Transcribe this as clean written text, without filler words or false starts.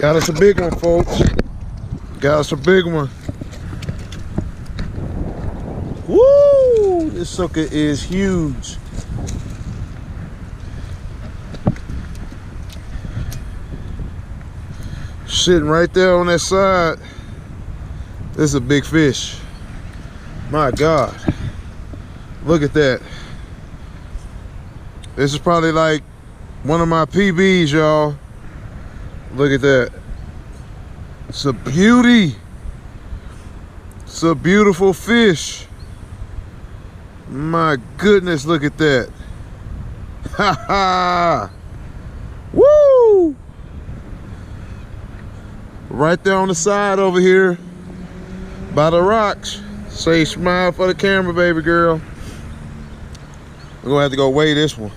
Got us a big one, folks. Got us a big one. Woo! This sucker is huge. Sitting right there on that side. This is a big fish. My God. Look at that. This is probably like one of my PBs, y'all. Look at that. It's a beauty. It's a beautiful fish. My goodness, look at that. Ha ha. Woo! Right there on the side over here by the rocks. Say smile for the camera, baby girl. We're gonna have to go weigh this one.